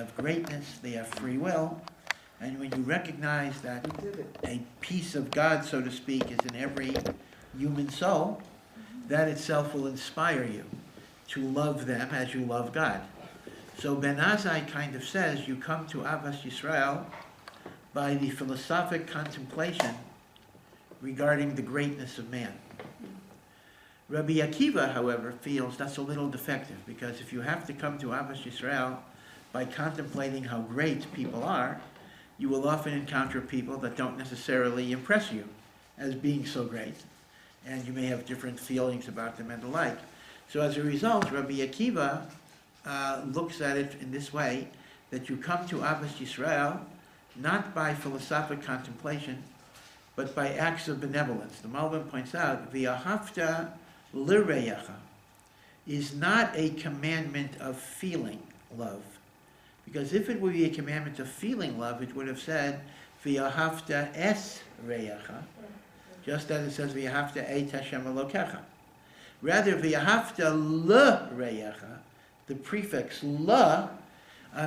have greatness, they have free will. And when you recognize that a piece of God, so to speak, is in every human soul, that itself will inspire you to love them as you love God. So Ben Azai kind of says you come to Avas Yisrael by the philosophic contemplation regarding the greatness of man. Rabbi Akiva, however, feels that's a little defective, because if you have to come to Avas Yisrael by contemplating how great people are, you will often encounter people that don't necessarily impress you as being so great, and you may have different feelings about them and the like. So as a result, Rabbi Akiva looks at it in this way, that you come to Avas Yisrael not by philosophic contemplation, but by acts of benevolence. The Malbim points out, V'ahavta l'reyacha is not a commandment of feeling love. Because if it would be a commandment of feeling love, it would have said, V'ahavta es reyacha, just as it says, V'ahavta et Hashem Elokecha. Rather, V'ahavta l'reyacha, the prefix la,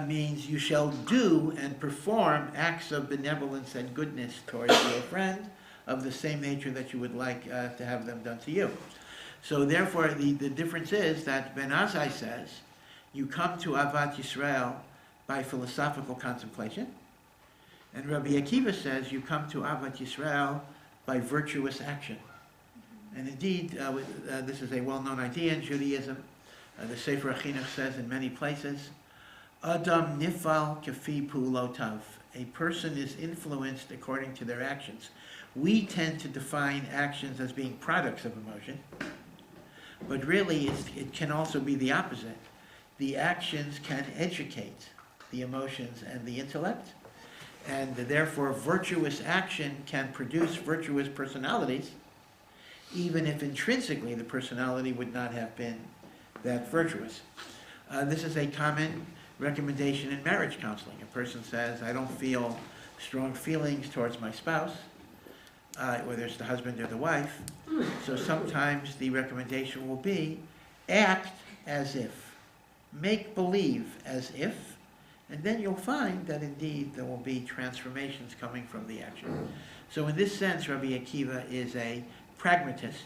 means you shall do and perform acts of benevolence and goodness towards your friend of the same nature that you would like to have them done to you. So therefore, the difference is that Ben Azai says, you come to Avat Yisrael by philosophical contemplation, and Rabbi Akiva says you come to Avat Yisrael by virtuous action. And indeed, this is a well-known idea in Judaism. The Sefer HaChinuch says in many places, Adam nifal kafi pu'ulotav. A person is influenced according to their actions. We tend to define actions as being products of emotion, but really it can also be the opposite. The actions can educate the emotions and the intellect, and therefore virtuous action can produce virtuous personalities, even if intrinsically the personality would not have been that virtuous. This is a common recommendation in marriage counseling. A person says, I don't feel strong feelings towards my spouse, whether it's the husband or the wife. So sometimes the recommendation will be, act as if. Make believe as if, and then you'll find that indeed there will be transformations coming from the action. So in this sense, Rabbi Akiva is a pragmatist,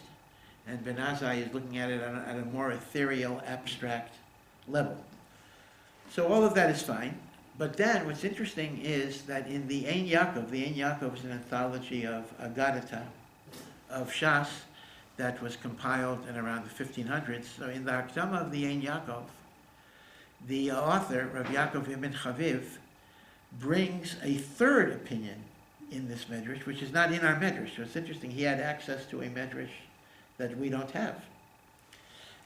and Ben Azai is looking at it at a more ethereal, abstract level. So all of that is fine, but then what's interesting is that in the Ein Yaakov is an anthology of Agadata, of Shas, that was compiled in around the 1500s. So in the Hakdama of the Ein Yaakov, the author, Rav Yaakov Ibn Chaviv, brings a third opinion in this medrash, which is not in our medrash. So it's interesting, he had access to a medrash that we don't have.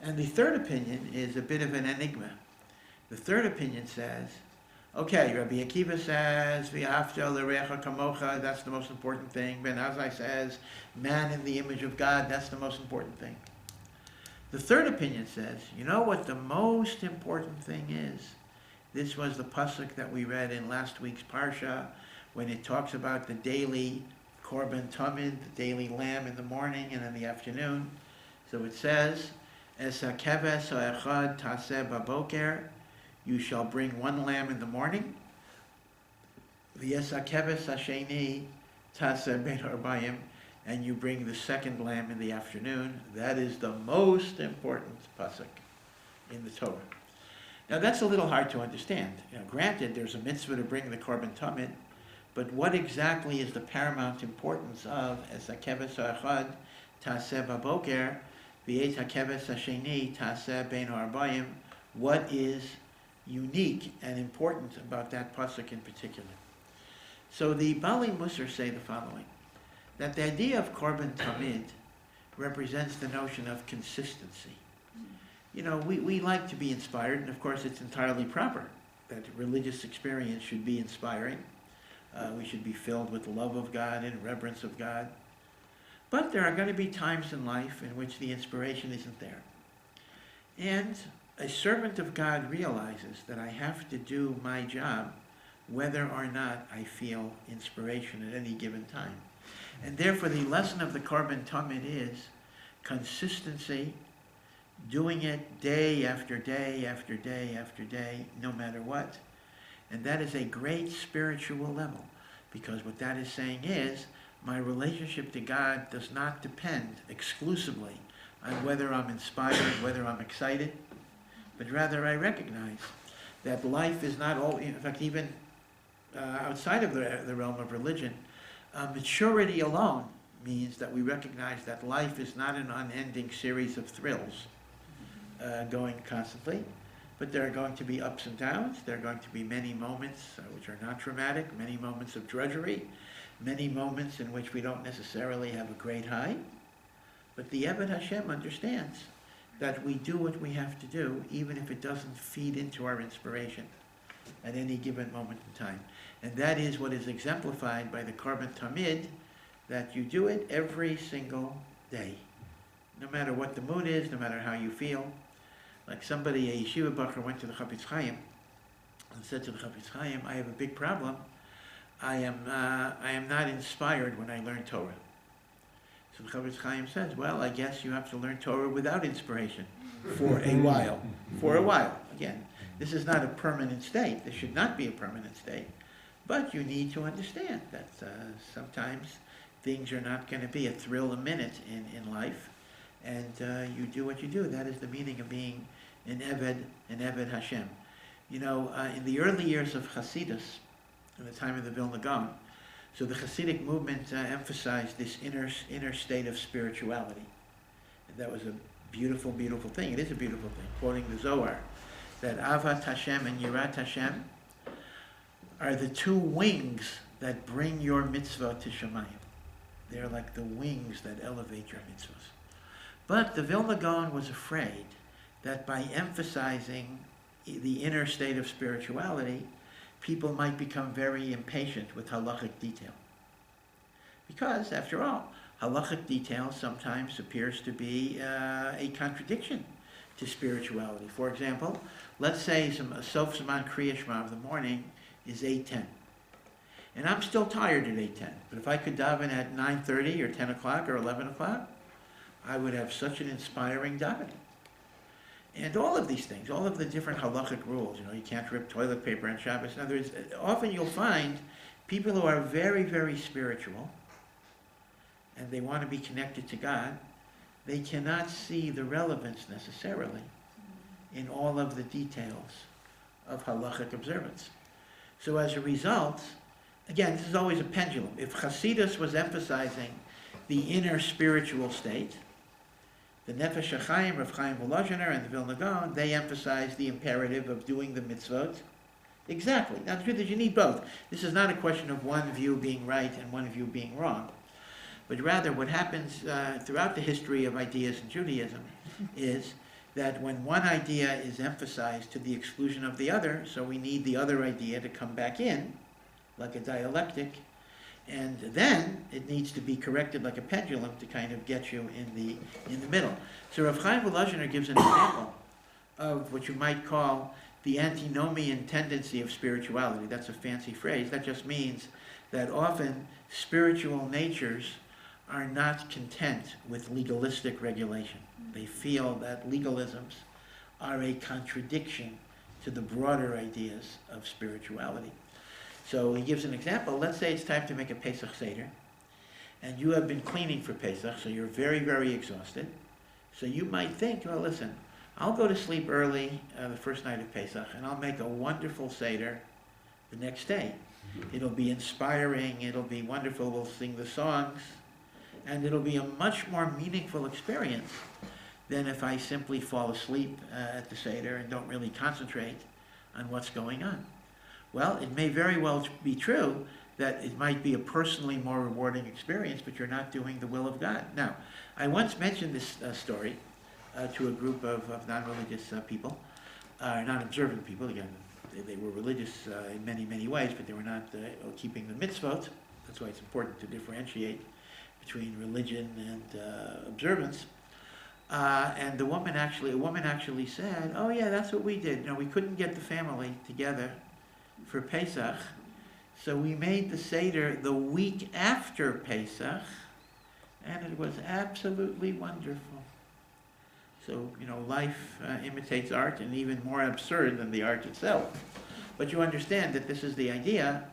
And the third opinion is a bit of an enigma. The third opinion says, okay, Rabbi Akiva says, V'ahavta l'recha kamocha, that's the most important thing. Ben Azai says, man in the image of God, that's the most important thing. The third opinion says, you know what the most important thing is? This was the pasuk that we read in last week's parsha, when it talks about the daily korban tamid, the daily lamb in the morning and in the afternoon. So it says, Es hakeves ha'echad taseh baboker, you shall bring one lamb in the morning. V'es hakeves hasheni taseh ben arbayim, and you bring the second lamb in the afternoon. That is the most important pasuk in the Torah. Now that's a little hard to understand. Granted, there's a mitzvah to bring the korban tamid, but what exactly is the paramount importance of Es hakeves ha'echad taseh baboker, v'es hakeves hasheni taseh ben arbayim? What is unique and important about that pasuk in particular? So the Bali Musar say the following, that the idea of korban tamid represents the notion of consistency. You know, we like to be inspired, and of course it's entirely proper that religious experience should be inspiring. We should be filled with the love of God and reverence of God. But there are going to be times in life in which the inspiration isn't there. And a servant of God realizes that I have to do my job whether or not I feel inspiration at any given time. And therefore the lesson of the korban tamid is consistency, doing it day after day after day after day, no matter what. And that is a great spiritual level, because what that is saying is, my relationship to God does not depend exclusively on whether I'm inspired, whether I'm excited, but rather I recognize that life is not all, in fact, even outside of the realm of religion, maturity alone means that we recognize that life is not an unending series of thrills going constantly, but there are going to be ups and downs. There are going to be many moments which are not traumatic, many moments of drudgery, many moments in which we don't necessarily have a great high. But the Eved Hashem understands that we do what we have to do, even if it doesn't feed into our inspiration at any given moment in time. And that is what is exemplified by the Korban Tamid, that you do it every single day. No matter what the mood is, no matter how you feel. Like somebody, a yeshiva bacher, went to the Chafetz Chaim and said to the Chafetz Chaim, I have a big problem. I am not inspired when I learn Torah. So the Chafetz Chaim says, well, I guess you have to learn Torah without inspiration for a while. For a while. Again, this is not a permanent state. This should not be a permanent state. But you need to understand that sometimes things are not going to be a thrill a minute in life. And you do what you do. That is the meaning of being an Eved Hashem. You know, in the early years of Hasidus, in the time of the Vilna Gaon, so the Hasidic movement emphasized this inner state of spirituality. And that was a beautiful, beautiful thing. It is a beautiful thing. Quoting the Zohar, that Avat Hashem and Yirat Hashem are the two wings that bring your mitzvah to Shemayim. They're like the wings that elevate your mitzvahs. But the Vilna Gaon was afraid that by emphasizing the inner state of spirituality, people might become very impatient with halachic detail. Because, after all, halachic detail sometimes appears to be a contradiction to spirituality. For example, let's say Sof Zman Kriya Shema of the morning is 8:10. And I'm still tired at 8:10. But if I could daven at 9:30 or 10 o'clock or 11 o'clock, I would have such an inspiring davening. And all of these things, all of the different halachic rules, you know, you can't rip toilet paper on Shabbos. In other words, often you'll find people who are very, very spiritual and they want to be connected to God, they cannot see the relevance necessarily in all of the details of halachic observance. So as a result, again, this is always a pendulum. If Hasidus was emphasizing the inner spiritual state, the Nefesh HaChaim, Rav Chaim Volozhiner, and the Vilna Gaon, they emphasize the imperative of doing the mitzvot. Exactly. Now the truth is you need both. This is not a question of one view being right and one view being wrong. But rather what happens throughout the history of ideas in Judaism is that when one idea is emphasized to the exclusion of the other, so we need the other idea to come back in, like a dialectic, and then it needs to be corrected like a pendulum to kind of get you in the middle. So Rav Chaim Volozhiner gives an example of what you might call the antinomian tendency of spirituality. That's a fancy phrase. That just means that often spiritual natures are not content with legalistic regulation. They feel that legalisms are a contradiction to the broader ideas of spirituality. So he gives an example. Let's say it's time to make a Pesach Seder, and you have been cleaning for Pesach, so you're very, very exhausted. So you might think, well, listen, I'll go to sleep early the first night of Pesach, and I'll make a wonderful Seder the next day. It'll be inspiring, it'll be wonderful, we'll sing the songs, and it'll be a much more meaningful experience than if I simply fall asleep at the Seder and don't really concentrate on what's going on. Well, it may very well be true that it might be a personally more rewarding experience, but you're not doing the will of God. Now, I once mentioned this story to a group of non-religious people, non-observant people. Again, they were religious in many, many ways, but they were not keeping the mitzvot. That's why it's important to differentiate between religion and observance. And a woman actually said, "Oh yeah, that's what we did. You know, we couldn't get the family together for Pesach, so we made the Seder the week after Pesach, and it was absolutely wonderful." So, you know, life imitates art, and even more absurd than the art itself. But you understand that this is the idea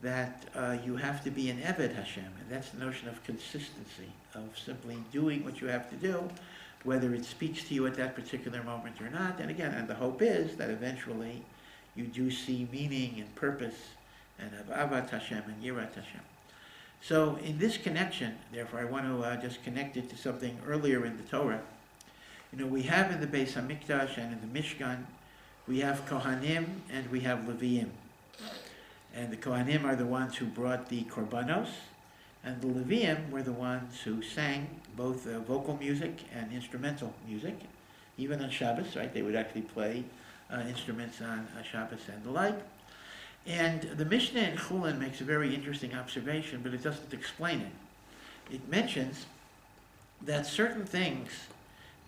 that you have to be an Eved Hashem, and that's the notion of consistency, of simply doing what you have to do, whether it speaks to you at that particular moment or not. And again, and the hope is that eventually you do see meaning and purpose and of Avat Hashem and Yirat Hashem. So in this connection, therefore, I want to just connect it to something earlier in the Torah. You know, we have in the Beis HaMikdash and in the Mishkan, we have Kohanim and we have Leviim. And the Kohanim are the ones who brought the Korbanos, and the Leviim were the ones who sang both vocal music and instrumental music. Even on Shabbos, right, they would actually play instruments on Shabbos and the like. And the Mishnah in Coolin makes a very interesting observation, but it doesn't explain it. It mentions that certain things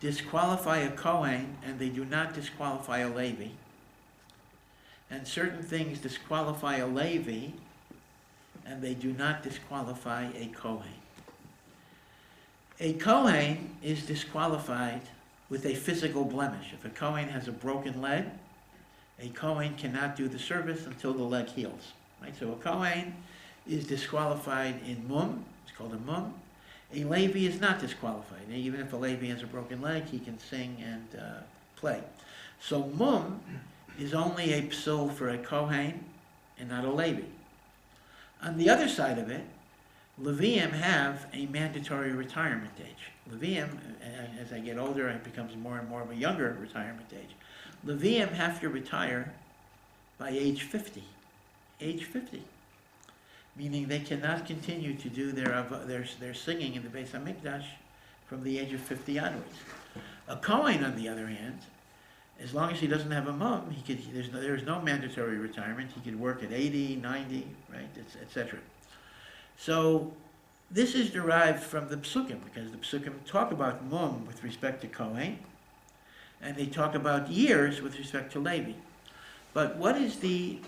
disqualify a Kohen and they do not disqualify a Levi. And certain things disqualify a Levi and they do not disqualify a Kohen. A Kohen is disqualified with a physical blemish. If a Kohen has a broken leg, a Kohen cannot do the service until the leg heals. Right? So a Kohen is disqualified in mum, it's called a mum. A Levi is not disqualified. Even if a Levi has a broken leg, he can sing and play. So mum is only a psul for a Kohen and not a Levi. On the other side of it, Leviim have a mandatory retirement age. Leviim, as I get older, it becomes more and more of a younger retirement age. Leviim have to retire by age 50. Age 50. Meaning they cannot continue to do their singing in the Beis HaMikdash from the age of 50 onwards. A Kohen, on the other hand, as long as he doesn't have a mum, there's no mandatory retirement. He could work at 80, 90, right, etc. So this is derived from the Psukim, because the Psukim talk about mum with respect to Kohen, and they talk about years with respect to Levi. But what is the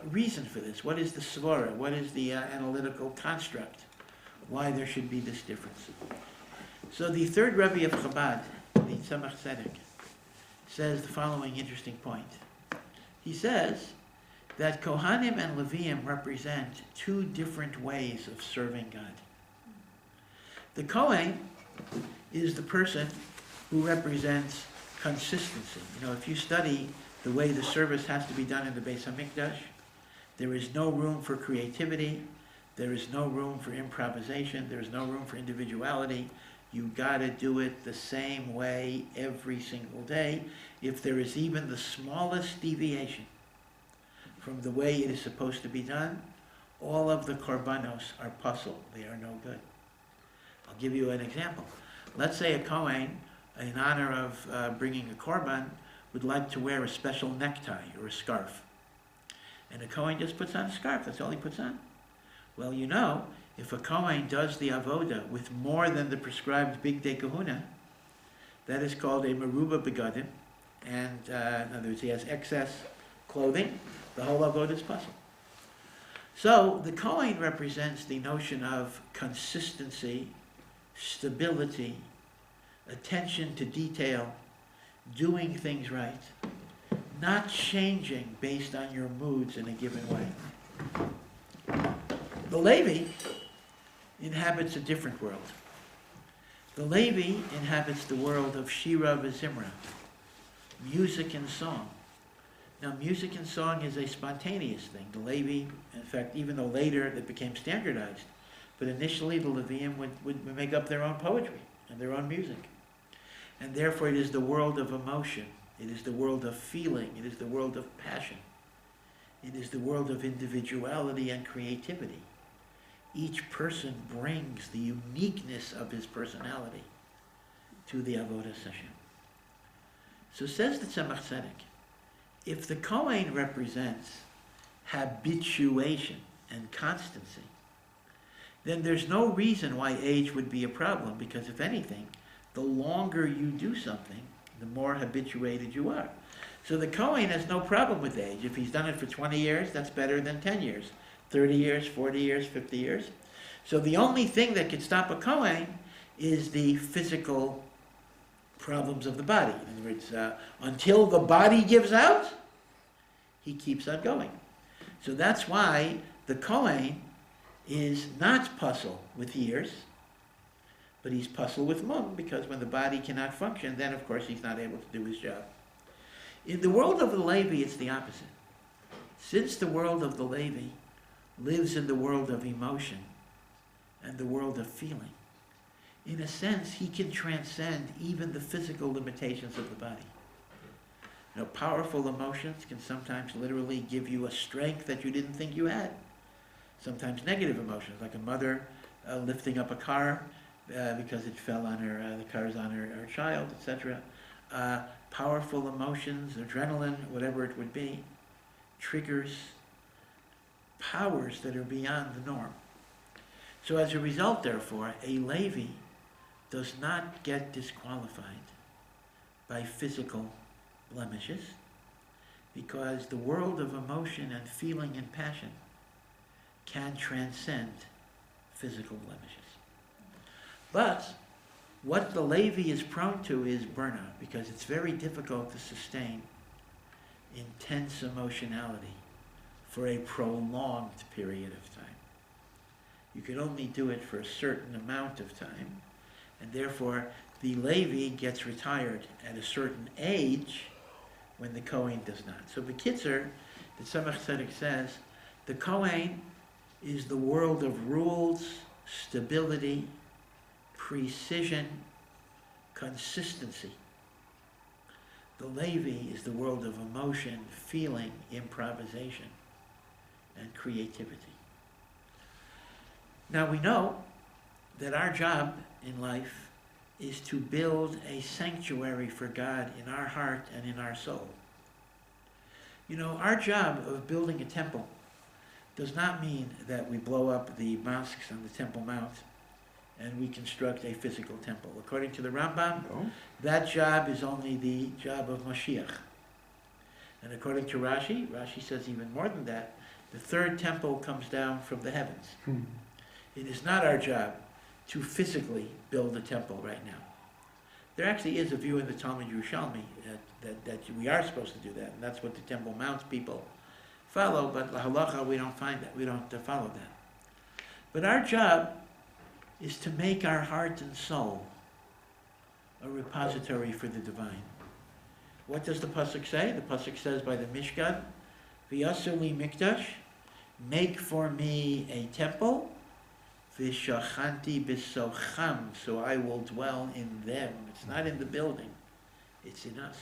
reason for this? What is the svara? What is the analytical construct? Why there should be this difference? So the third Rebbe of Chabad, the Tzemach Tzedek, says the following interesting point. He says that Kohanim and Leviim represent two different ways of serving God. The Kohen is the person who represents consistency. You know, if you study the way the service has to be done in the Beis HaMikdash, there is no room for creativity, there is no room for improvisation, there is no room for individuality. You got to do it the same way every single day. If there is even the smallest deviation from the way it is supposed to be done, all of the korbanos are puzzle. They are no good. I'll give you an example. Let's say a Kohen, in honor of bringing a korban, would like to wear a special necktie or a scarf. And a Kohen just puts on a scarf. That's all he puts on. Well, you know, if a Kohen does the avoda with more than the prescribed big day kahuna, that is called a meruba begadim, and in other words, he has excess clothing, the whole avoda is puzzle. So the Kohen represents the notion of consistency, stability, attention to detail, doing things right, not changing based on your moods in a given way. The Levi inhabits a different world. The Levi inhabits the world of Shira v'Zimra, music and song. Now, music and song is a spontaneous thing. The Levi, in fact, even though later it became standardized, but initially the Leviim would make up their own poetry and their own music. And therefore it is the world of emotion. It is the world of feeling. It is the world of passion. It is the world of individuality and creativity. Each person brings the uniqueness of his personality to the avodah session. So says the Tzemach Tzedek, if the Kohen represents habituation and constancy, then there's no reason why age would be a problem, because if anything, the longer you do something, the more habituated you are. So the Kohen has no problem with age. If he's done it for 20 years, that's better than 10 years. 30 years, 40 years, 50 years. So the only thing that could stop a Kohen is the physical problems of the body. In other words, until the body gives out, he keeps on going. So that's why the Kohen is not puzzle with years, but he's puzzle with mum, because when the body cannot function, then of course he's not able to do his job. In the world of the Levi, it's the opposite. Since the world of the Levi lives in the world of emotion and the world of feeling, in a sense, he can transcend even the physical limitations of the body. You know, powerful emotions can sometimes literally give you a strength that you didn't think you had. Sometimes negative emotions, like a mother lifting up a car because it fell on her, the car's on her child, etc. Powerful emotions, adrenaline, whatever it would be, triggers powers that are beyond the norm. So as a result, therefore, a Levi does not get disqualified by physical blemishes, because the world of emotion and feeling and passion can transcend physical blemishes. But what the Levi is prone to is burnout, because it's very difficult to sustain intense emotionality for a prolonged period of time. You can only do it for a certain amount of time, and therefore the Levi gets retired at a certain age when the Kohen does not. So B'Kitzur, the Tzemach Tzedek says, the Kohen is the world of rules, stability, precision, consistency. The Levi is the world of emotion, feeling, improvisation, and creativity. Now we know that our job in life is to build a sanctuary for God in our heart and in our soul. You know, our job of building a temple does not mean that we blow up the mosques on the Temple Mount and we construct a physical temple. According to the Rambam, that job is only the job of Mashiach. And according to Rashi, Rashi says even more than that, the third temple comes down from the heavens. It is not our job to physically build a temple right now. There actually is a view in the Talmud Yerushalmi that we are supposed to do that, and that's what the Temple Mount people follow, but la halacha, we don't find that, we don't follow that. But our job is to make our heart and soul a repository for the divine. What does the pasuk say? The pasuk says by the Mishkan, V'yasu li mikdash, make for me a temple, V'shachanti b'socham, so I will dwell in them. It's not in the building, it's in us.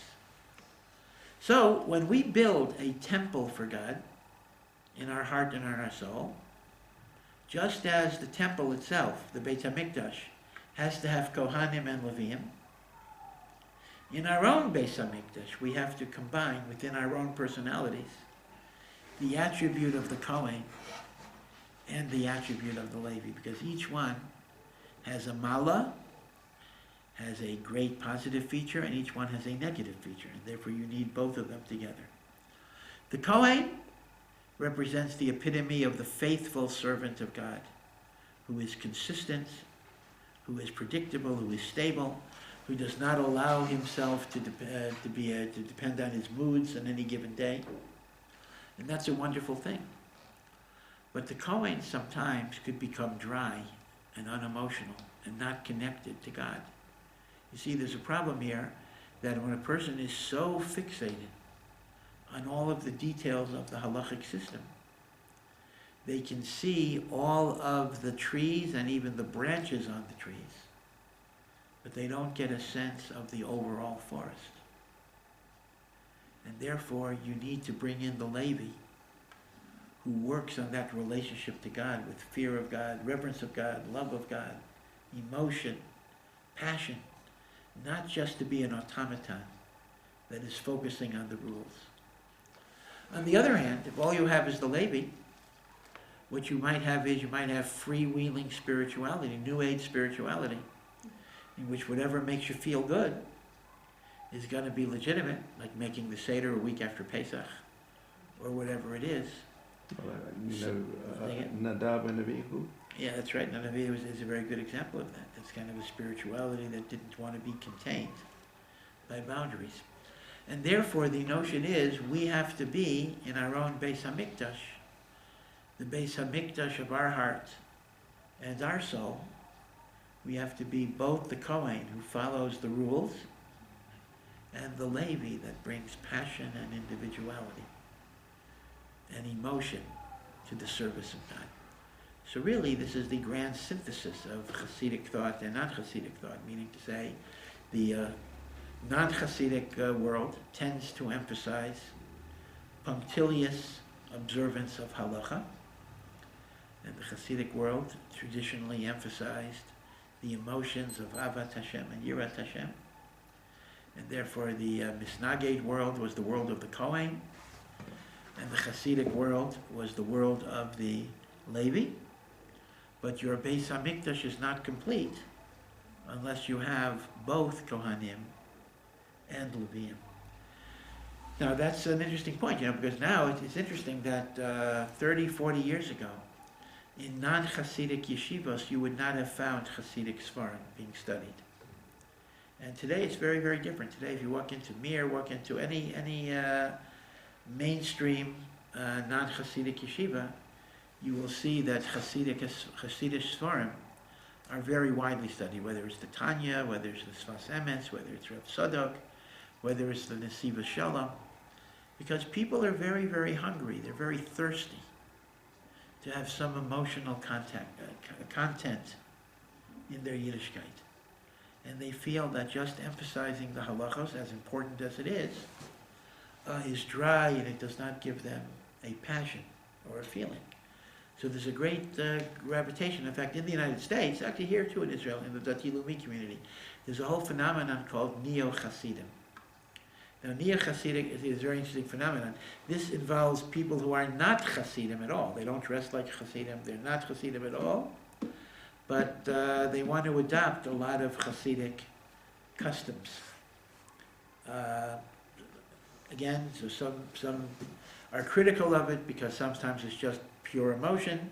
So when we build a temple for God in our heart and in our soul, just as the temple itself, the Beit HaMikdash, has to have Kohanim and Leviim, in our own Beit HaMikdash we have to combine within our own personalities the attribute of the Kohen and the attribute of the Levi, because each one has a mala, has a great positive feature, and each one has a negative feature, and therefore you need both of them together. The Kohen represents the epitome of the faithful servant of God, who is consistent, who is predictable, who is stable, who does not allow himself to depend on his moods on any given day. And that's a wonderful thing. But the Kohen sometimes could become dry and unemotional and not connected to God. You see, there's a problem here that when a person is so fixated on all of the details of the halachic system, they can see all of the trees and even the branches on the trees, but they don't get a sense of the overall forest. And therefore, you need to bring in the Levi, who works on that relationship to God with fear of God, reverence of God, love of God, emotion, passion, not just to be an automaton that is focusing on the rules. On the other hand, if all you have is the Levi, what you might have is you might have freewheeling spirituality, New Age spirituality, in which whatever makes you feel good is going to be legitimate, like making the Seder a week after Pesach, or whatever it is. Nadab and Abihu? Yeah, that's right. Nadab is a very good example of that. That's kind of a spirituality that didn't want to be contained by boundaries. And therefore, the notion is we have to be in our own Beis HaMikdash, the Beis HaMikdash of our heart and our soul. We have to be both the Kohen who follows the rules and the Levi that brings passion and individuality and emotion to the service of God. So really, this is the grand synthesis of Hasidic thought and non-Hasidic thought, meaning to say the non-Hasidic world tends to emphasize punctilious observance of halacha, and the Hasidic world traditionally emphasized the emotions of Avat Hashem and Yirat Hashem, and therefore the Misnaged world was the world of the Kohen, and the Hasidic world was the world of the Levi. But your Beis HaMikdash is not complete unless you have both Kohanim and Leviim. Now that's an interesting point, because now it's interesting that 30, 40 years ago, in non-Hasidic yeshivas, you would not have found Hasidic Sfarim being studied. And today it's very, very different. Today, if you walk into Mir, walk into any mainstream non-Hasidic yeshiva, you will see that Hasidic Sfarim are very widely studied, whether it's the Tanya, whether it's the Sfas Emes, whether it's Rav Tzadok, whether it's the Nesiva Shalom, because people are very, very hungry. They're very thirsty to have some emotional content in their Yiddishkeit. And they feel that just emphasizing the halachos, as important as it is dry, and it does not give them a passion or a feeling. So there's a great gravitation. In fact, in the United States, actually here too in Israel, in the Dati Leumi community, there's a whole phenomenon called Neo-Hasidim. Now, Neo-Hasidic is a very interesting phenomenon. This involves people who are not Hasidim at all. They don't dress like Hasidim. They're not Hasidim at all. But they want to adopt a lot of Hasidic customs. Again, so some are critical of it because sometimes it's just pure emotion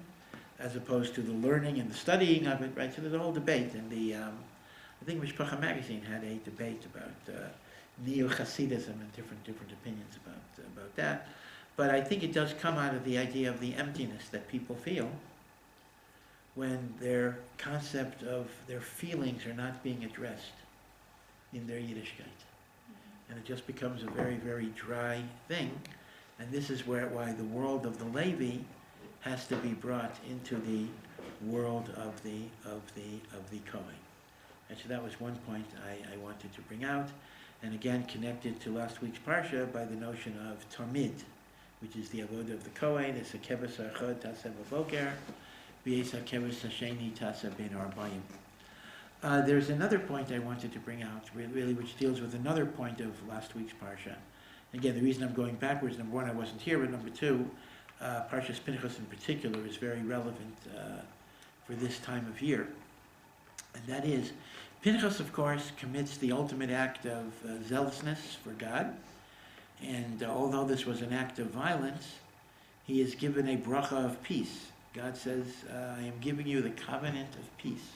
as opposed to the learning and the studying of it, right? So there's a whole debate. And I think Mishpacha magazine had a debate about neo-Hasidism and different opinions about that. But I think it does come out of the idea of the emptiness that people feel when their concept of their feelings are not being addressed in their Yiddishkeit. And it just becomes a very, very dry thing. And this is why the world of the Levi has to be brought into the world of the Kohen. And so that was one point I wanted to bring out. And again, connected to last week's Parsha by the notion of Tamid, which is the avodah of the Kohen. It's a keves ha'echad taseh b'boker, v'yes ha'keves ha'sheni taseh ben arbayim. There's another point I wanted to bring out, really, which deals with another point of last week's Parsha. Again, the reason I'm going backwards, number one, I wasn't here, but number two, Parshas Pittacus in particular is very relevant for this time of year. And that is, Pittacus, of course, commits the ultimate act of zealousness for God. And although this was an act of violence, he is given a bracha of peace. God says, I am giving you the covenant of peace.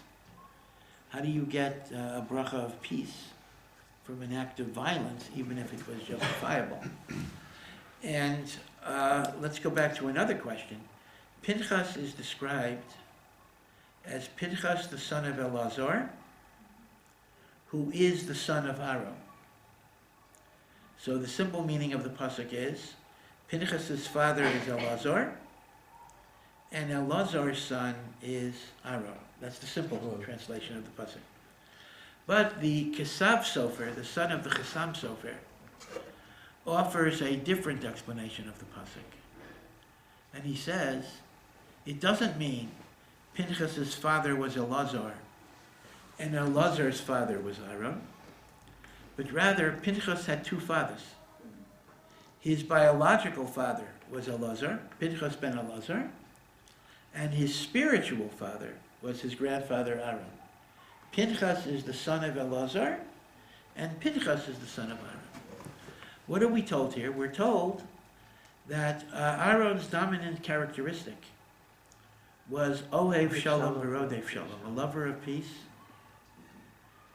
How do you get a bracha of peace from an act of violence, even if it was justifiable? And let's go back to another question. Pinchas is described as Pinchas, the son of Elazar, who is the son of Aaron. So the simple meaning of the pasuk is, Pinchas's father is Elazar, and Elazar's son is Aaron. That's the simple translation of the pasuk. But the Kesav Sofer, the son of the Chesam Sofer, offers a different explanation of the pasuk. And he says, it doesn't mean Pinchas's father was Elazar and Elazar's father was Aaron, but rather Pinchas had two fathers. His biological father was Elazar, Pinchas ben Elazar, and his spiritual father was his grandfather Aaron. Pinchas is the son of Elazar, and Pinchas is the son of Aaron. What are we told here? We're told that Aaron's dominant characteristic was Ohev Shalom v'Rodev Shalom, a lover of peace,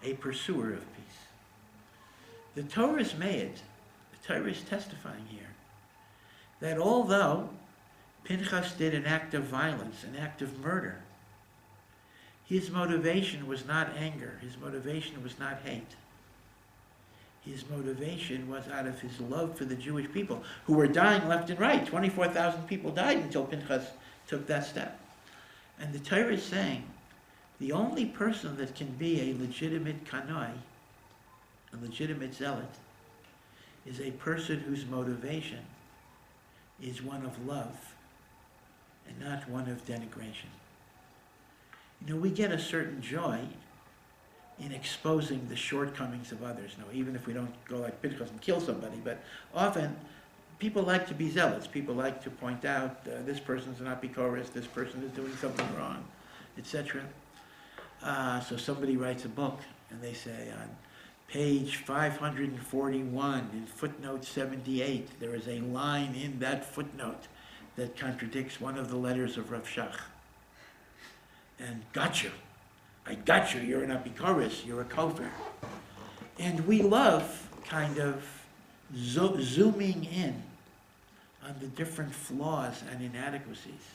a pursuer of peace. The Torah's made Torah is testifying here that although Pinchas did an act of violence, an act of murder, his motivation was not anger, his motivation was not hate. His motivation was out of his love for the Jewish people, who were dying left and right. 24,000 people died until Pinchas took that step. And the Torah is saying, the only person that can be a legitimate kanoi, a legitimate zealot, is a person whose motivation is one of love and not one of denigration. You know, we get a certain joy in exposing the shortcomings of others. Now, even if we don't go like Pittacus and kill somebody, but often people like to be zealots. People like to point out this person's not Bikoris, this person is doing something wrong, etc. So somebody writes a book and they say on page 541 in footnote 78, there is a line in that footnote that contradicts one of the letters of Rav Shach. And got you. I got you. You're an apikoris. You're a kofar. And we love kind of zooming in on the different flaws and inadequacies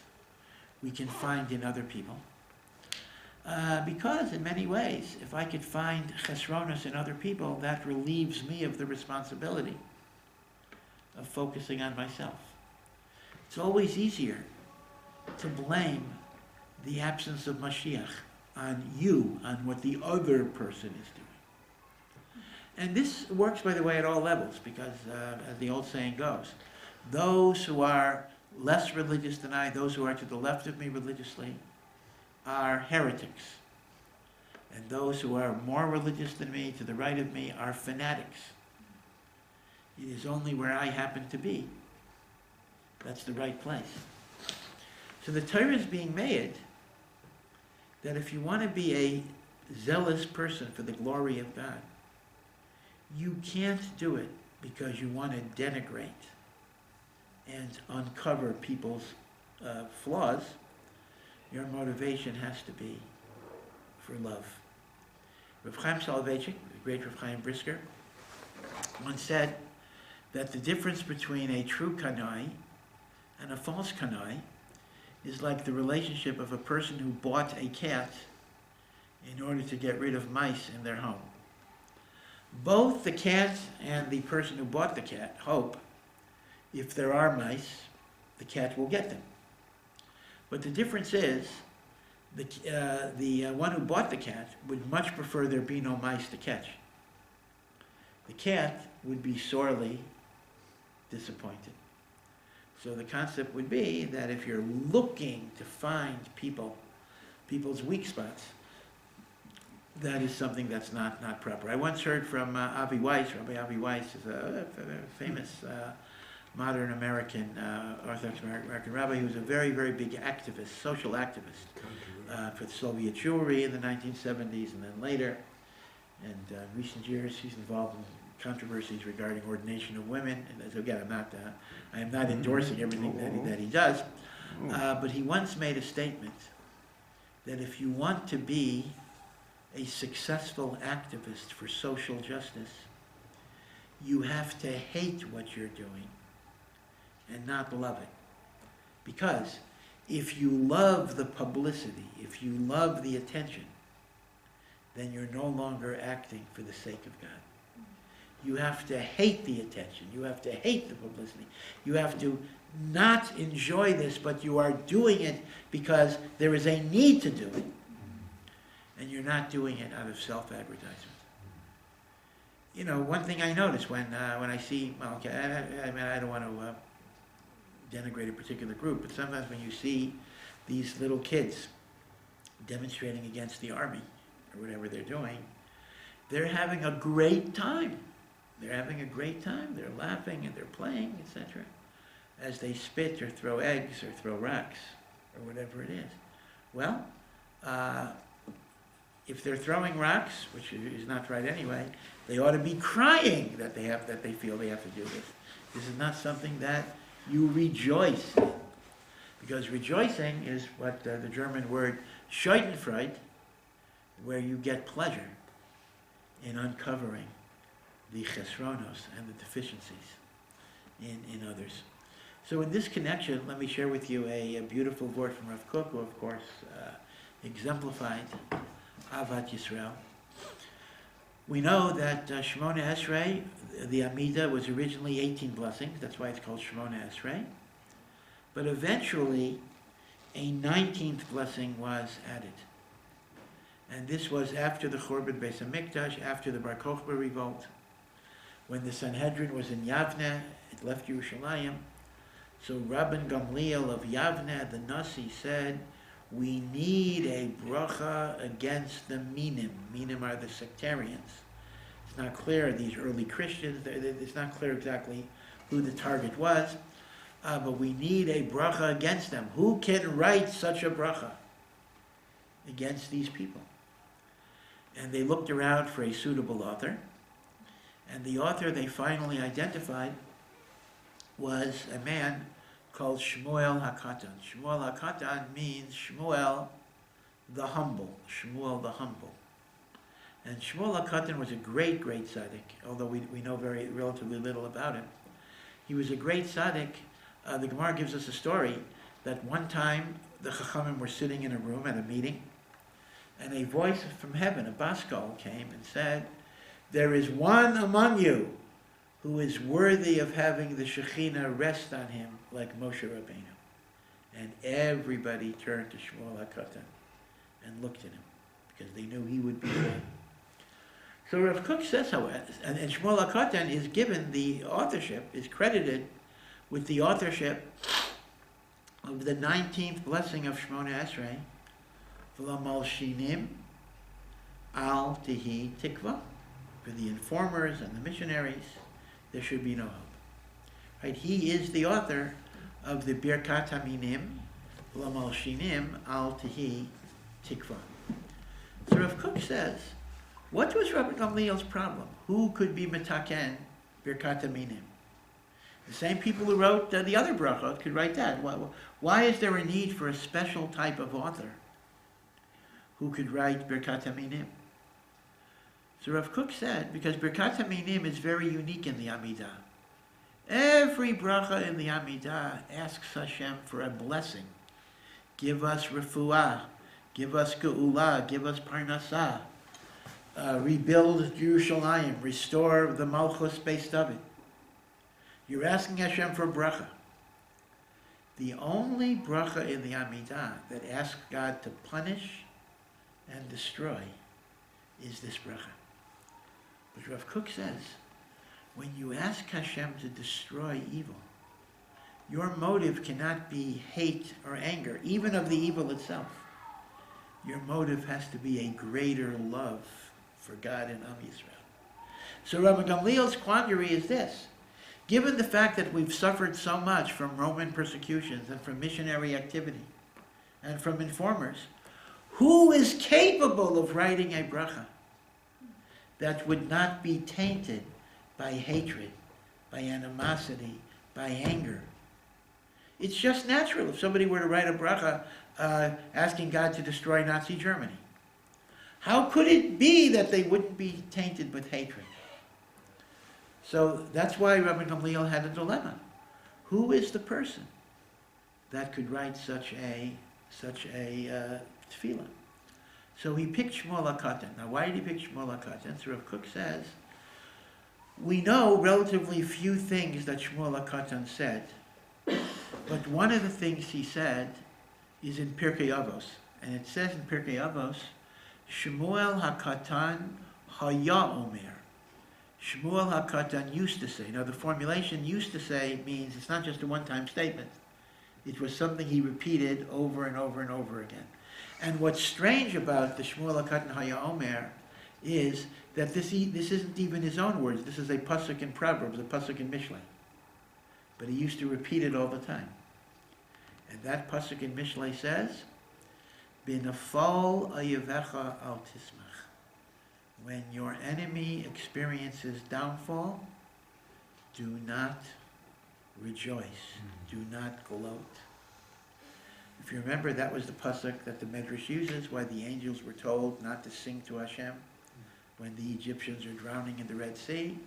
we can find in other people. Because in many ways, if I could find chesronos in other people, that relieves me of the responsibility of focusing on myself. It's always easier to blame the absence of Mashiach on you, on what the other person is doing. And this works, by the way, at all levels, because as the old saying goes, those who are less religious than I, those who are to the left of me religiously, are heretics. And those who are more religious than me, to the right of me, are fanatics. It is only where I happen to be. That's the right place. So the Torah is being made that if you want to be a zealous person for the glory of God, you can't do it because you want to denigrate and uncover people's flaws. Your motivation has to be for love. Rav Chaim Soloveitchik, the great Rav Chaim Brisker, once said that the difference between a true kanoi and a false kanoi is like the relationship of a person who bought a cat in order to get rid of mice in their home. Both the cat and the person who bought the cat hope if there are mice, the cat will get them. But the difference is the one who bought the cat would much prefer there be no mice to catch. The cat would be sorely disappointed. So the concept would be that if you're looking to find people's weak spots, that is something that's not proper. I once heard from Avi Weiss. Rabbi Avi Weiss is a famous modern American, Orthodox American rabbi. He was a very, very big activist, social activist for the Soviet Jewry in the 1970s and then later. And in recent years, he's involved in controversies regarding ordination of women. And so again, I am not endorsing everything that he does. But he once made a statement that if you want to be a successful activist for social justice, you have to hate what you're doing and not love it. Because if you love the publicity, if you love the attention, then you're no longer acting for the sake of God. You have to hate the attention. You have to hate the publicity. You have to not enjoy this, but you are doing it because there is a need to do it. And you're not doing it out of self-advertisement. You know, one thing I notice when I see, well, okay, I mean, I don't want to denigrate a particular group, but sometimes when you see these little kids demonstrating against the army or whatever they're doing, they're having a great time. They're having a great time. They're laughing and they're playing, etc. as they spit or throw eggs or throw rocks or whatever it is. Well, if they're throwing rocks, which is not right anyway, they ought to be crying that they feel they have to do this. This is not something that you rejoice in. Because rejoicing is what the German word Schadenfreude, where you get pleasure in uncovering the chesronos and the deficiencies in others. So in this connection, let me share with you a beautiful word from Rav Kook, who of course exemplified Avat Yisrael. We know that Shemona Esrei, the Amidah, was originally 18 blessings. That's why it's called Shemona Esrei. But eventually, a 19th blessing was added. And this was after the Churban Beis HaMikdash, after the Bar Kokhba revolt, when the Sanhedrin was in Yavne, it left Yerushalayim. So Rabban Gamliel of Yavne, the Nasi, said, we need a bracha against the Minim. Minim are the sectarians. It's not clear, these early Christians, it's not clear exactly who the target was, but we need a bracha against them. Who can write such a bracha against these people? And they looked around for a suitable author, and the author they finally identified was a man called Shmuel HaKatan. Shmuel HaKatan means Shmuel the humble. Shmuel the humble. And Shmuel HaKatan was a great, great tzaddik, although we know very relatively little about him. He was a great tzaddik. The Gemara gives us a story that one time the Chachamim were sitting in a room at a meeting, and a voice from heaven, a baskol, came and said, there is one among you who is worthy of having the Shekhinah rest on him like Moshe Rabbeinu. And everybody turned to Shmuel HaKatan and looked at him, because they knew he would be the one. So Rav Kook says, however, and Shmuel HaKatan is given the authorship, is credited with the authorship of the 19th blessing of Shemona Esrei, V'la malshinim al tihi tikva. For the informers and the missionaries, there should be no hope. Right? He is the author of the Birkat HaMinim, V'la malshinim al tihi tikva. So Rav Kook says, what was Rabbi Gamliel's problem? Who could be metaken Birkat HaMinim? The same people who wrote the other brachot could write that. Why is there a need for a special type of author who could write Birkat HaMinim? So Rav Kook said, because Birkat HaMinim is very unique in the Amidah. Every bracha in the Amidah asks Hashem for a blessing. Give us refuah, give us geula, give us parnasah, rebuild Yerushalayim, restore the Malchus Beis David. You're asking Hashem for bracha. The only bracha in the Amidah that asks God to punish and destroy is this bracha. But Rav Kook says, when you ask Hashem to destroy evil, your motive cannot be hate or anger, even of the evil itself. Your motive has to be a greater love for God and Am Yisrael. So Rabbi Gamliel's quandary is this. Given the fact that we've suffered so much from Roman persecutions and from missionary activity and from informers, who is capable of writing a bracha that would not be tainted by hatred, by animosity, by anger? It's just natural if somebody were to write a bracha asking God to destroy Nazi Germany. How could it be that they wouldn't be tainted with hatred? So that's why Rabbi Gamliel had a dilemma. Who is the person that could write such a tefillah? So he picked Shmuel HaKatan. Now why did he pick Shmuel HaKatan? So Rav Kook says, we know relatively few things that Shmuel HaKatan said, but one of the things he said is in Pirkei Avos. And it says in Pirkei Avos, Shmuel HaKatan haya omer. Shmuel HaKatan used to say. Now the formulation used to say means it's not just a one-time statement. It was something he repeated over and over and over again. And what's strange about the Shmuel HaKatan Haya Omer is that this isn't even his own words. This is a pasuk in Proverbs, a pasuk in Mishlei. But he used to repeat it all the time. And that pasuk in Mishlei says, B'nafal ayavecha al tismach. When your enemy experiences downfall, do not rejoice. Do not gloat. If you remember, that was the pasuk that the Medrash uses, why the angels were told not to sing to Hashem when the Egyptians are drowning in the Red Sea.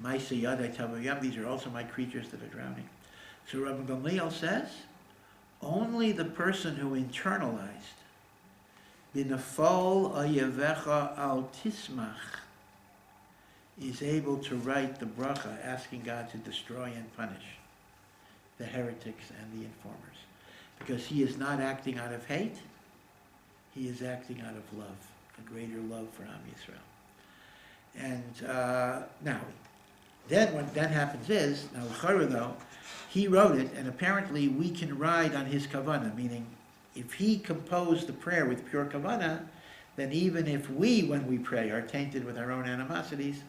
Maisa Yadai Tavayam, these are also my creatures that are drowning. So Rabbi Gamliel says, only the person who internalized Binafol Ayavecha Al Tismach is able to write the bracha asking God to destroy and punish the heretics and the informers. Because he is not acting out of hate, he is acting out of love, a greater love for Am Yisrael. And now, then what then happens is, now l'chara though, he wrote it, and apparently we can ride on his kavanah, meaning if he composed the prayer with pure kavanah, then even if we, when we pray, are tainted with our own animosities,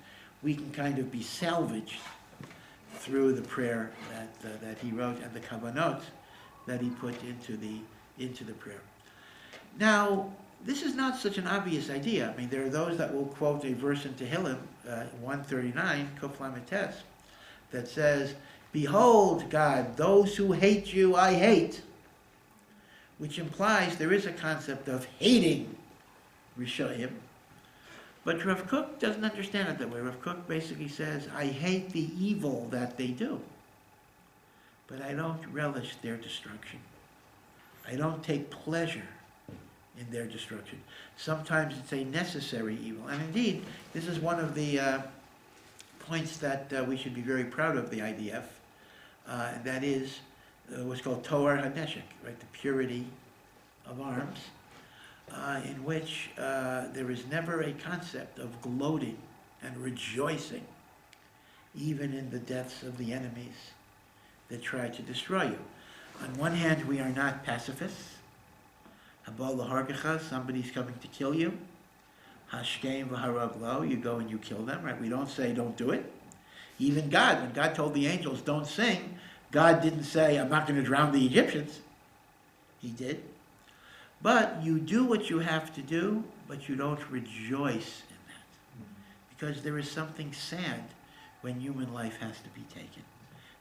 we can kind of be salvaged through the prayer that he wrote and the kavanot that he put into the prayer. Now, this is not such an obvious idea. I mean, there are those that will quote a verse in Tehillim, 139, Kuf Lamed Tes, that says, "Behold, God, those who hate you, I hate," which implies there is a concept of hating Rishoyim. But Rav Kook doesn't understand it that way. Rav Kook basically says, I hate the evil that they do, but I don't relish their destruction. I don't take pleasure in their destruction. Sometimes it's a necessary evil. And indeed, this is one of the points that we should be very proud of the IDF, and that is what's called Toar HaNeshek, right, the purity of arms, in which there is never a concept of gloating and rejoicing, even in the deaths of the enemies that try to destroy you. On one hand, we are not pacifists. Habal l'hargecha, somebody's coming to kill you. Hashkeim v'haraglo, you go and you kill them, right? We don't say don't do it. Even God, when God told the angels don't sing, God didn't say, I'm not going to drown the Egyptians. He did. But you do what you have to do, but you don't rejoice in that. Because there is something sad when human life has to be taken.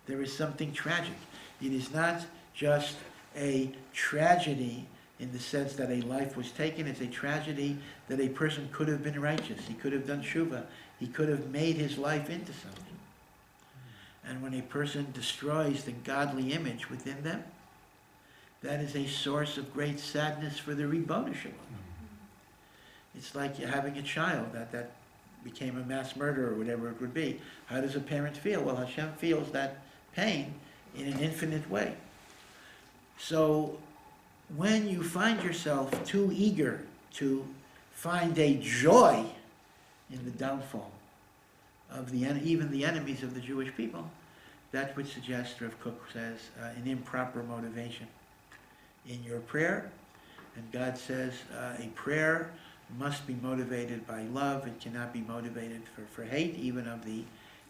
There is something tragic. It is not just a tragedy in the sense that a life was taken. It's a tragedy that a person could have been righteous. He could have done tshuva. He could have made his life into something. And when a person destroys the godly image within them, that is a source of great sadness for the Yiboneh Shalom. It's like having a child that became a mass murderer or whatever it would be. How does a parent feel? Well, Hashem feels that pain in an infinite way. So when you find yourself too eager to find a joy in the downfall of even the enemies of the Jewish people, that would suggest, Rav Kook says, an improper motivation in your prayer. And God says a prayer must be motivated by love. It cannot be motivated for hate, even of the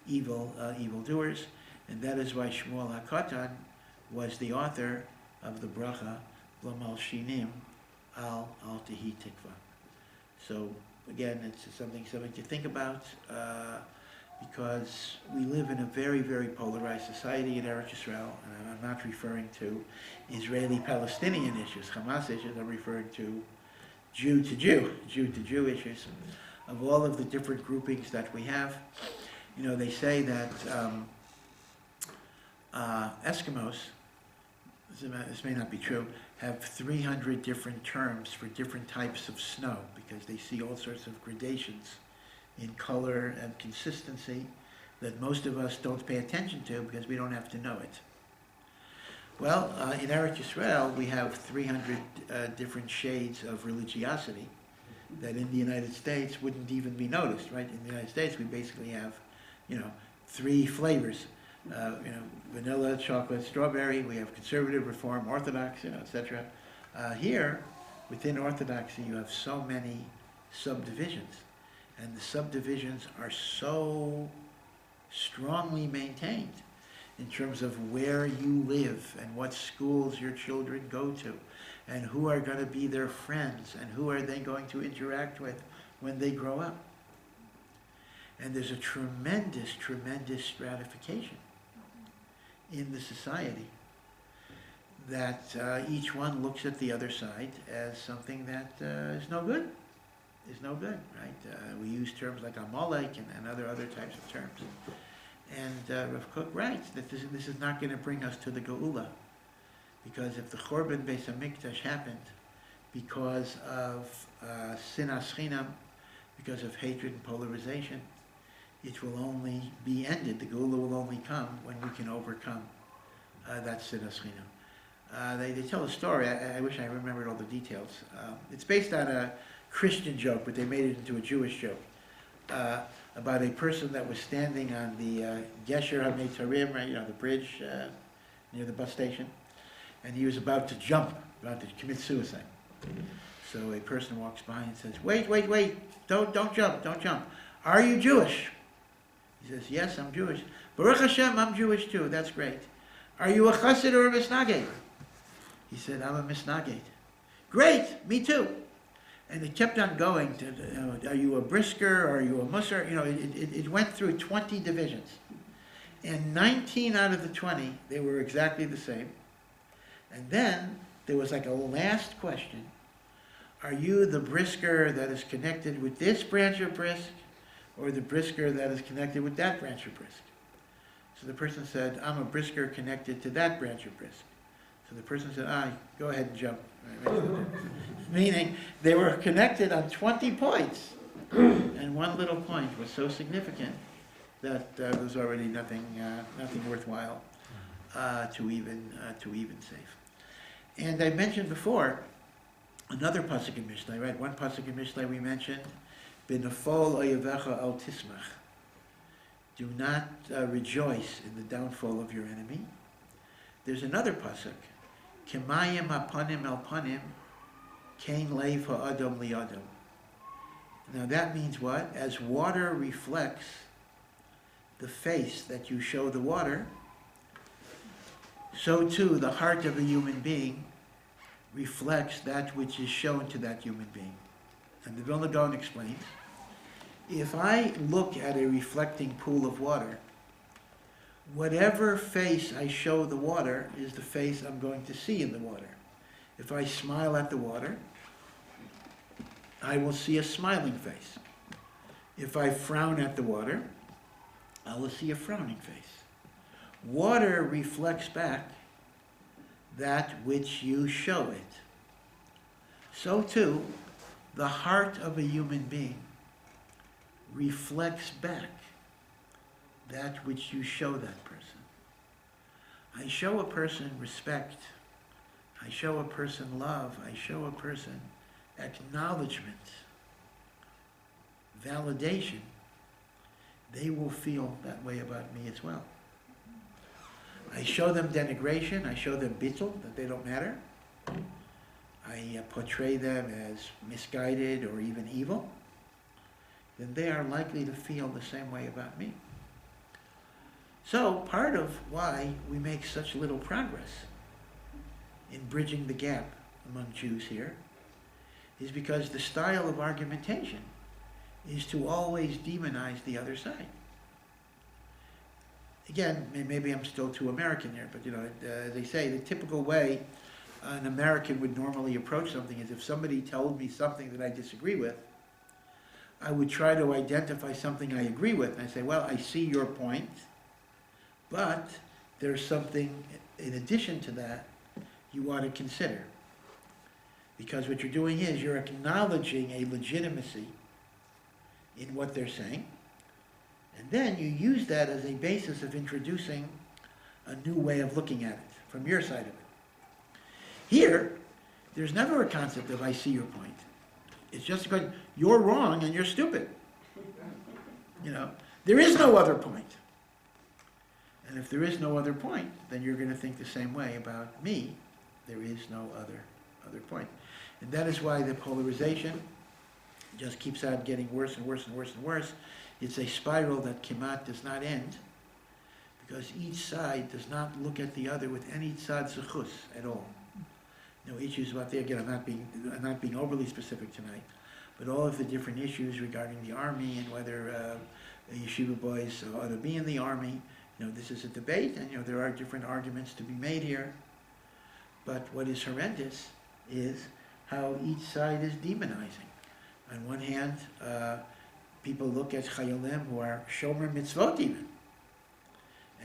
evildoers. And that is why Shmuel HaKatan was the author of the bracha L'mal Shinim al Tehi Tikva. So again, it's something to think about, because we live in a very, very polarized society in Eretz Yisrael, and I'm not referring to Israeli-Palestinian issues, Hamas issues. I'm referring to Jew-to-Jew issues of all of the different groupings that we have. You know, they say that Eskimos, this may not be true, have 300 different terms for different types of snow because they see all sorts of gradations in color and consistency that most of us don't pay attention to because we don't have to know it. Well, in Eretz Yisrael, we have 300 different shades of religiosity that in the United States wouldn't even be noticed, right? In the United States, we basically have, 3 flavors. Vanilla, chocolate, strawberry. We have conservative, reform, orthodox, etc. Here, within orthodoxy, you have so many subdivisions, and the subdivisions are so strongly maintained in terms of where you live and what schools your children go to, and who are going to be their friends, and who are they going to interact with when they grow up. And there's a tremendous, tremendous stratification in the society that each one looks at the other side as something that is no good, right? We use terms like Amalek and other types of terms. And Rav Kook writes that this is not going to bring us to the Geula, because if the Chorban Beis HaMikdash happened because of sinas chinam, because of hatred and polarization, it will only be ended. The Geula will only come when we can overcome that sinas chinam. They tell a story. I wish I remembered all the details. It's based on a Christian joke, but they made it into a Jewish joke. About a person that was standing on the Gesher HaMeitarim, right, the bridge near the bus station, and he was about to jump, about to commit suicide. So a person walks by and says, wait, don't jump. Are you Jewish? He says, yes, I'm Jewish. Baruch Hashem, I'm Jewish too, that's great. Are you a Chesed or a Misnaged? He said, I'm a Misnaged. Great, me too. And it kept on going to, are you a Brisker, or are you a Musser? It went through 20 divisions. And 19 out of the 20, they were exactly the same. And then there was like a last question. Are you the Brisker that is connected with this branch of Brisk, or the Brisker that is connected with that branch of Brisk? So the person said, I'm a Brisker connected to that branch of Brisk. So the person said, go ahead and jump. Meaning they were connected on 20 points, and one little point was so significant that there was already nothing worthwhile to even save. And I mentioned before another pasuk in Mishlei, right? One pasuk in Mishlei we mentioned, "B'nafol oyevecha al tismach." Do not rejoice in the downfall of your enemy. There's another pasuk, "Kemayim hapanim el panim, kain leiv ha'adam li'adam." Now that means what? As water reflects the face that you show the water, so too the heart of a human being reflects that which is shown to that human being. And the Vilna Gaon explains, if I look at a reflecting pool of water, whatever face I show the water is the face I'm going to see in the water. If I smile at the water, I will see a smiling face. If I frown at the water, I will see a frowning face. Water reflects back that which you show it. So too, the heart of a human being reflects back that which you show that person. I show a person respect. I show a person love. I show a person acknowledgement, validation. They will feel that way about me as well. I show them denigration. I show them bittul, that they don't matter. I portray them as misguided or even evil. Then they are likely to feel the same way about me. So part of why we make such little progress in bridging the gap among Jews here is because the style of argumentation is to always demonize the other side. Again, maybe I'm still too American here, but they say the typical way an American would normally approach something is if somebody told me something that I disagree with, I would try to identify something I agree with. And I say, well, I see your point, but there's something in addition to that you ought to consider. Because what you're doing is you're acknowledging a legitimacy in what they're saying, and then you use that as a basis of introducing a new way of looking at it from your side of it. Here, there's never a concept of I see your point. It's just because you're wrong and you're stupid. There is no other point. And if there is no other point, then you're going to think the same way about me. There is no other point. And that is why the polarization just keeps on getting worse and worse and worse and worse. It's a spiral that Kemat does not end, because each side does not look at the other with any tzad zechus at all. No issues about there. Again, I'm not being overly specific tonight, but all of the different issues regarding the army and whether yeshiva boys ought to be in the army. This is a debate, and there are different arguments to be made here. But what is horrendous is how each side is demonizing. On one hand, people look at chayalim who are shomer mitzvot even,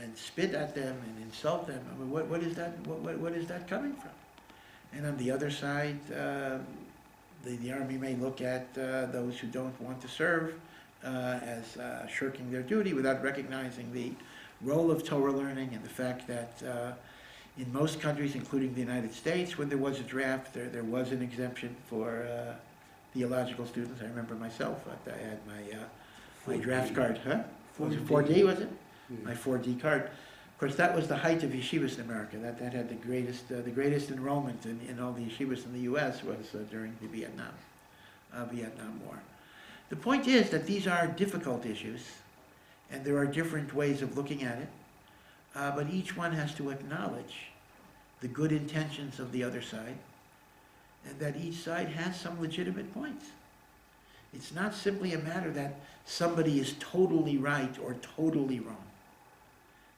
and spit at them and insult them. I mean, what is that? What is that coming from? And on the other side, the army may look at those who don't want to serve as shirking their duty without recognizing the role of Torah learning and the fact that in most countries, including the United States, when there was a draft, there was an exemption for theological students. I remember myself, I had my draft card, huh? Was it 4D, was it? Yeah. My 4D card. Of course, that was the height of yeshivas in America. That had the greatest enrollment in all the yeshivas in the U.S. was during the Vietnam War. The point is that these are difficult issues, and there are different ways of looking at it, but each one has to acknowledge the good intentions of the other side, and that each side has some legitimate points. It's not simply a matter that somebody is totally right or totally wrong.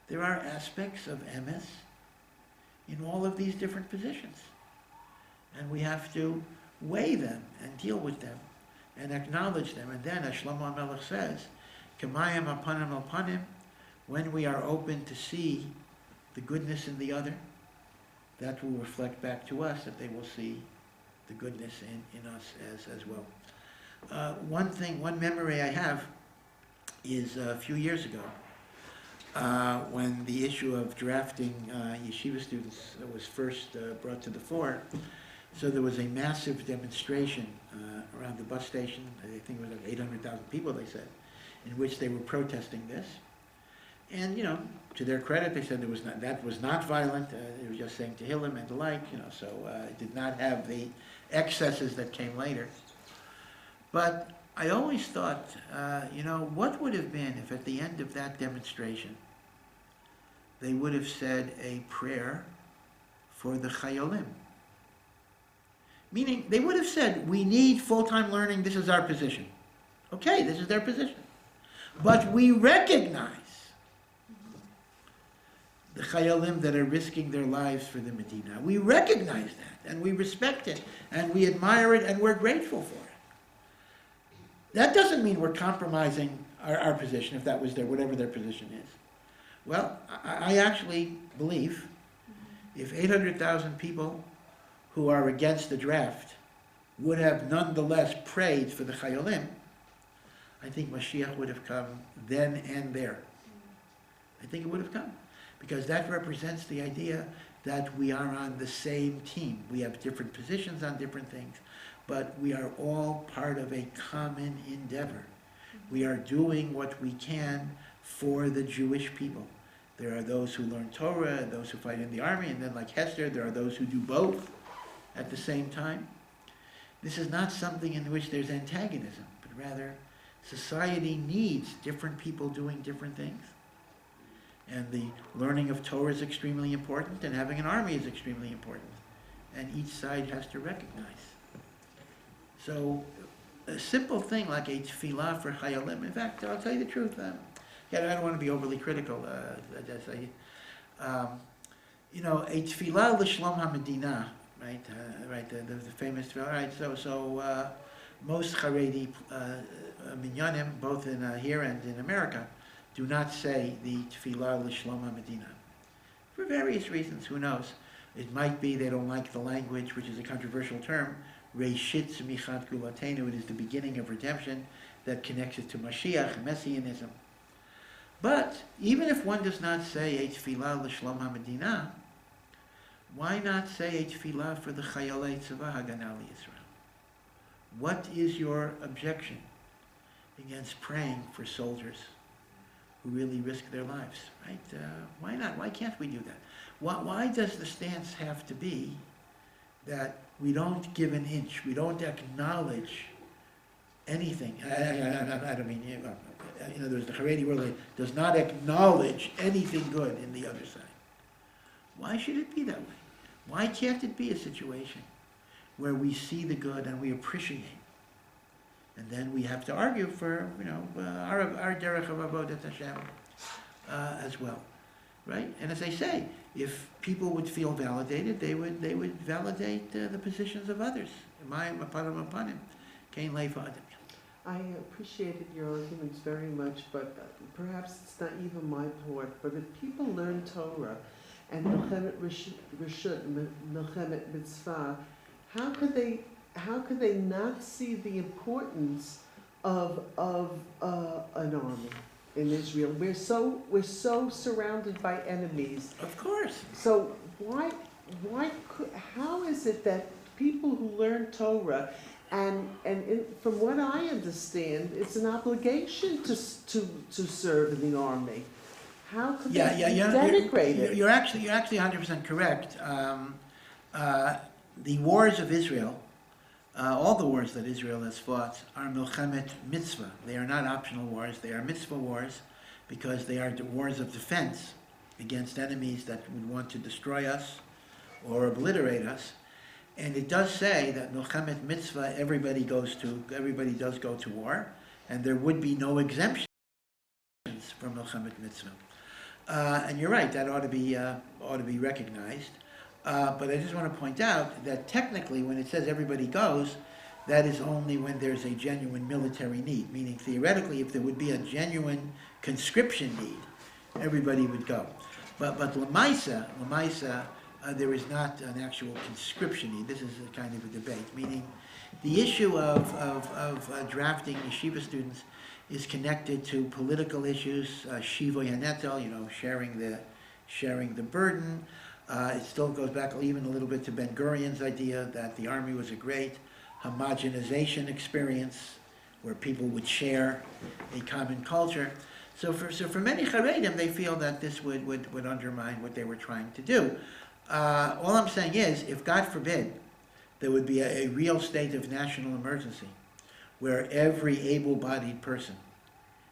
There are aspects of emes in all of these different positions, and we have to weigh them and deal with them and acknowledge them. And then, as Shlomo HaMelech says, K'mayim apanim al panim, when we are open to see the goodness in the other, that will reflect back to us, that they will see the goodness in us as well. One memory I have is a few years ago, when the issue of drafting yeshiva students was first brought to the fore. So there was a massive demonstration around the bus station. I think it was like 800,000 people, they said, in which they were protesting this. And, to their credit, they said that was not violent. They were just saying Tehillim and the like, so it did not have the excesses that came later. But I always thought, what would have been if at the end of that demonstration they would have said a prayer for the Chayolim? Meaning, they would have said, we need full-time learning, this is our position. Okay, this is their position. But we recognize the Chayolim that are risking their lives for the Medina. We recognize that, and we respect it, and we admire it, and we're grateful for it. That doesn't mean we're compromising our position, if that was whatever their position is. Well, I actually believe if 800,000 people who are against the draft would have nonetheless prayed for the Chayolim, I think Mashiach would have come then and there. I think it would have come. Because that represents the idea that we are on the same team. We have different positions on different things, but we are all part of a common endeavor. We are doing what we can for the Jewish people. There are those who learn Torah, and those who fight in the army, and then like Hester, there are those who do both at the same time. This is not something in which there's antagonism, but rather society needs different people doing different things. And the learning of Torah is extremely important, and having an army is extremely important. And each side has to recognize. So a simple thing like a tefillah for Chayolim, in fact, I'll tell you the truth, I don't want to be overly critical, a tefillah l'shlom ha-medina, right, the famous tefillah, right, so most Haredi minyanim, both in here and in America, do not say the tefillah l'shlom ha-medina. For various reasons, who knows? It might be they don't like the language, which is a controversial term, Reishit Tzmichat Gulatenu, it is the beginning of redemption that connects it to Mashiach, Messianism. But even if one does not say a tefillah l'shlom ha-medina, why not say a tefillah for the Chayalei Tzava Haganah Yisrael? What is your objection against praying for soldiers who really risk their lives, right? Why not? Why can't we do that? Why does the stance have to be that we don't give an inch, we don't acknowledge anything? I don't mean, there's the Haredi world that does not acknowledge anything good in the other side. Why should it be that way? Why can't it be a situation where we see the good and we appreciate, and then we have to argue for our derech of avodat Hashem as well, right? And as I say, if people would feel validated, they would validate the positions of others. I appreciated your arguments very much, but perhaps it's not even my part. But if people learn Torah and Milchemet Rishut, Milchemet Mitzvah, how could they not see the importance of an army in Israel? We're so surrounded by enemies. Of course. So how is it that people who learn Torah, and from what I understand, it's an obligation to serve in the army. How could they denigrate it? You're actually 100% correct. The wars of Israel, all the wars that Israel has fought, are milchemet mitzvah. They are not optional wars. They are mitzvah wars because they are wars of defense against enemies that would want to destroy us or obliterate us. And it does say that milchemet mitzvah, everybody does go to war, and there would be no exemptions from milchemet mitzvah. And you're right, that ought to be recognized. But I just want to point out that technically, when it says everybody goes, that is only when there's a genuine military need. Meaning, theoretically, if there would be a genuine conscription need, everybody would go. But l'maisa, there is not an actual conscription need. This is a kind of a debate. Meaning, the issue of drafting yeshiva students is connected to political issues, shivo yanetel, sharing the burden. It still goes back even a little bit to Ben-Gurion's idea that the army was a great homogenization experience where people would share a common culture. So for many Haredim, they feel that this would undermine what they were trying to do. All I'm saying is, if God forbid, there would be a real state of national emergency where every able-bodied person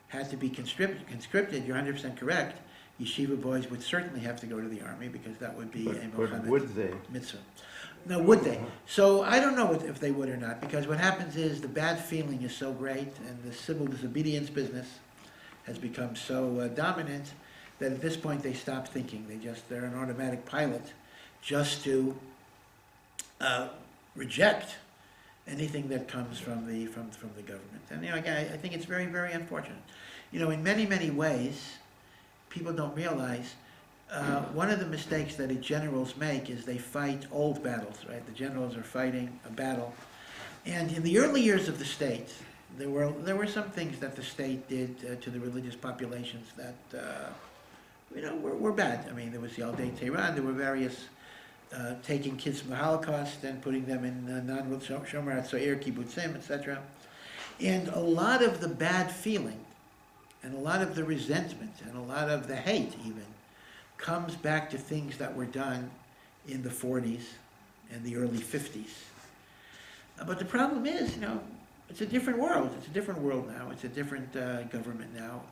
had to be conscripted, you're 100% correct. Yeshiva boys would certainly have to go to the army because that would be a Mohammed mitzvah. No, would they? So I don't know if they would or not, because what happens is the bad feeling is so great and the civil disobedience business has become so dominant that at this point they stop thinking. They're an automatic pilot just to reject anything that comes from the government. And again, I think it's very, very unfortunate. In many, many ways, people don't realize one of the mistakes that the generals make is they fight old battles, right? The generals are fighting a battle. And in the early years of the state, there were some things that the state did to the religious populations that, were bad. I mean, there was the Yaldei Tehran, there were various taking kids from the Holocaust and putting them in non-Shomer HaTzoir, kibbutzim, etc. And a lot of the bad feeling and a lot of the resentment and a lot of the hate even comes back to things that were done in the 40s and the early 50s. But the problem is, it's a different world. It's a different world now. It's a different government now.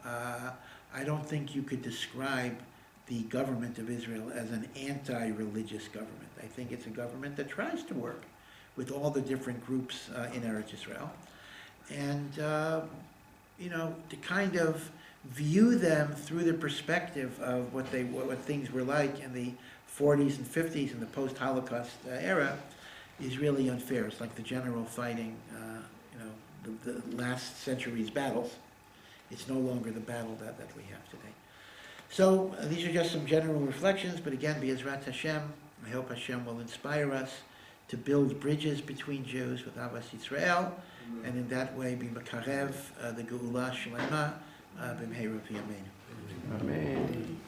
I don't think you could describe the government of Israel as an anti-religious government. I think it's a government that tries to work with all the different groups in Eretz Israel. And to kind of view them through the perspective of what things were like in the 40s and 50s and the post-Holocaust era is really unfair. It's like the general fighting, the last century's battles. It's no longer the battle that we have today. So these are just some general reflections, but again, Be'ezrat Hashem, I hope Hashem will inspire us to build bridges between Jews with Ahavas Yisrael, and in that way be makarev the Geula Shlema b'mheira v'yameinu. Amen.